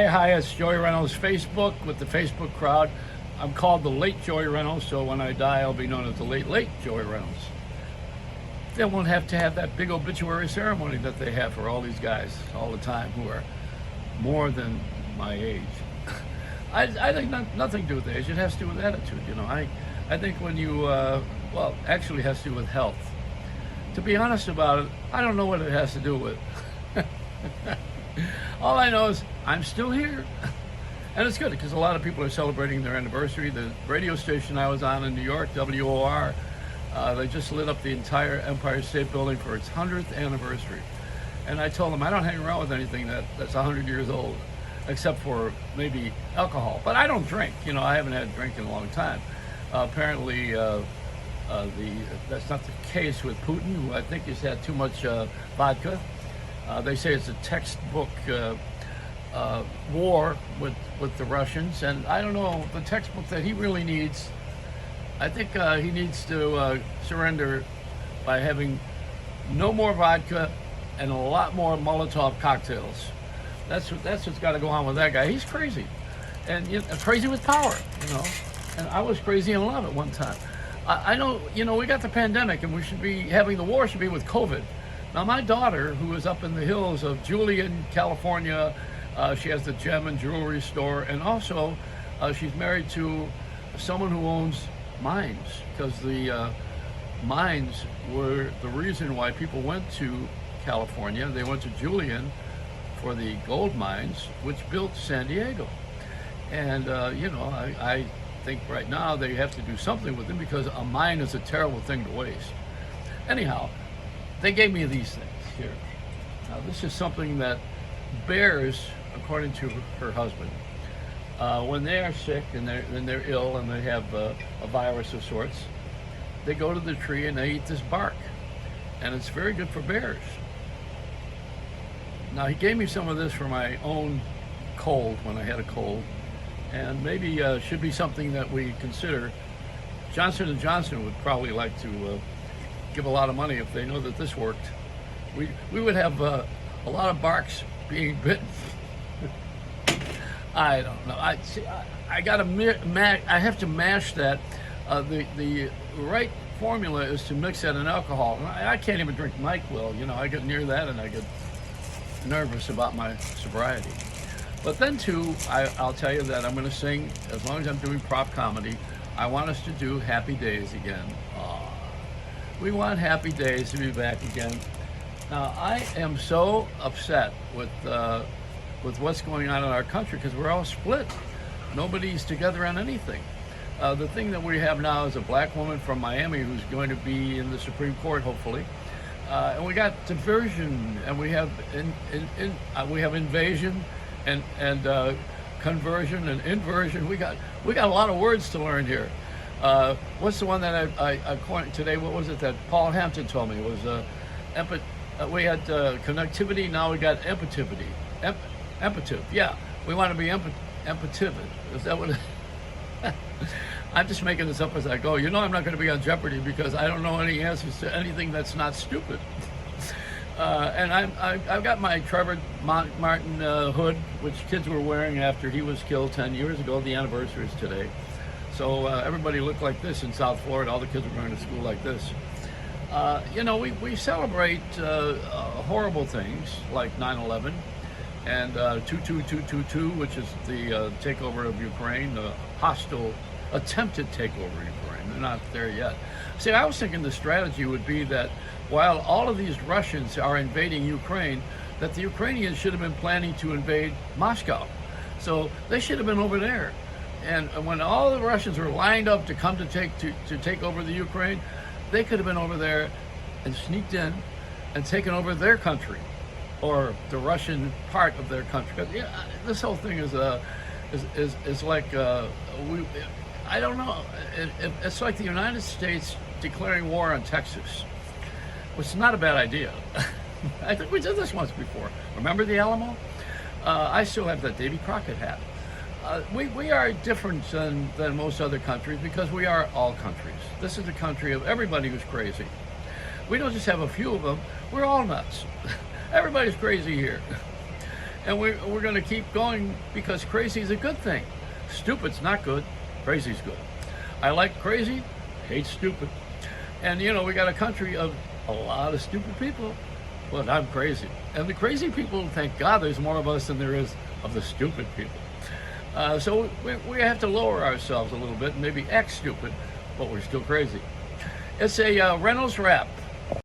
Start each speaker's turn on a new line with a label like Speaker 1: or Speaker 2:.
Speaker 1: Hey, hi, it's Joey Reynolds Facebook with the Facebook crowd. I'm called the late Joey Reynolds, so when I die, I'll be known as the late Joey Reynolds. They won't have to have that big obituary ceremony that they have for all these guys all the time who are more than my age. I think nothing to do with age. It has to do with attitude. I think when you, well, actually, it has to do with health. To be honest about it, I don't know what it has to do with. All I know is I'm still here. And it's good because a lot of people are celebrating their anniversary. The radio station I was on in New York, WOR, they just lit up the entire Empire State Building for its 100th anniversary. And I told them I don't hang around with anything that's 100 years old, except for maybe alcohol. But I don't drink. I haven't had a drink in a long time. Apparently, that's not the case with Putin, who I think has had too much vodka. They say it's a textbook war with the Russians, and I don't know the textbook that he really needs. I think he needs to surrender by having no more vodka and a lot more Molotov cocktails. That's what's got to go on with that guy. He's crazy, and crazy with power. And I was crazy in love at one time. I know, we got the pandemic, and we should be having the war should be with COVID. Now, my daughter, who is up in the hills of Julian, California, she has the gem and jewelry store, and also she's married to someone who owns mines, because the mines were the reason why people went to California. They went to Julian for the gold mines, which built San Diego. And, I think right now they have to do something with them because a mine is a terrible thing to waste. Anyhow, they gave me these things here. Now, this is something that bears, according to her husband, when they are sick and they're ill and they have a virus of sorts, they go to the tree and they eat this bark. And it's very good for bears. Now, he gave me some of this for my own cold, when I had a cold, and maybe should be something that we consider. Johnson & Johnson would probably like to give a lot of money if they know that this worked. We would have a lot of barks being bitten. I don't know. I got to I have to mash that. The right formula is to mix that in alcohol. I can't even drink NyQuil. I get near that and I get nervous about my sobriety. But then too, I'll tell you that I'm going to sing, as long as I'm doing prop comedy, I want us to do Happy Days again. We want Happy Days to be back again. Now, I am so upset with what's going on in our country because we're all split. Nobody's together on anything. The thing that we have now is a black woman from Miami who's going to be in the Supreme Court, hopefully. And we got diversion, and we have we have invasion, and conversion and inversion. We got a lot of words to learn here. What's the one that I coined today? What was it that Paul Hampton told me? It was we had connectivity. Now we got empativity. Empative. Yeah, we want to be empative. Is that what? I'm just making this up as I go. I'm not going to be on Jeopardy because I don't know any answers to anything that's not stupid. And I've got my Trevor Martin hood, which kids were wearing after he was killed 10 years ago. The anniversary is today. So everybody looked like this in South Florida. All the kids were going to school like this. We celebrate horrible things like 9/11 and 22222, which is the takeover of Ukraine, the hostile attempted takeover of Ukraine. They're not there yet. See, I was thinking the strategy would be that while all of these Russians are invading Ukraine, that the Ukrainians should have been planning to invade Moscow. So they should have been over there. And when all the Russians were lined up to come to take over the Ukraine, they could have been over there and sneaked in and taken over their country, or the Russian part of their country. This whole thing is like I don't know. It's like the United States declaring war on Texas, which is not a bad idea. I think we did this once before. Remember the Alamo? I still have that Davy Crockett hat. We are different than most other countries because we are all countries. This is the country of everybody who's crazy. We don't just have a few of them. We're all nuts. Everybody's crazy here. and we're going to keep going because crazy is a good thing. Stupid's not good. Crazy's good. I like crazy, hate stupid. And you know, we got a country of a lot of stupid people, but I'm crazy. And the crazy people, thank God, there's more of us than there is of the stupid people. So we have to lower ourselves a little bit and maybe act stupid, but we're still crazy. It's a Reynolds Wrap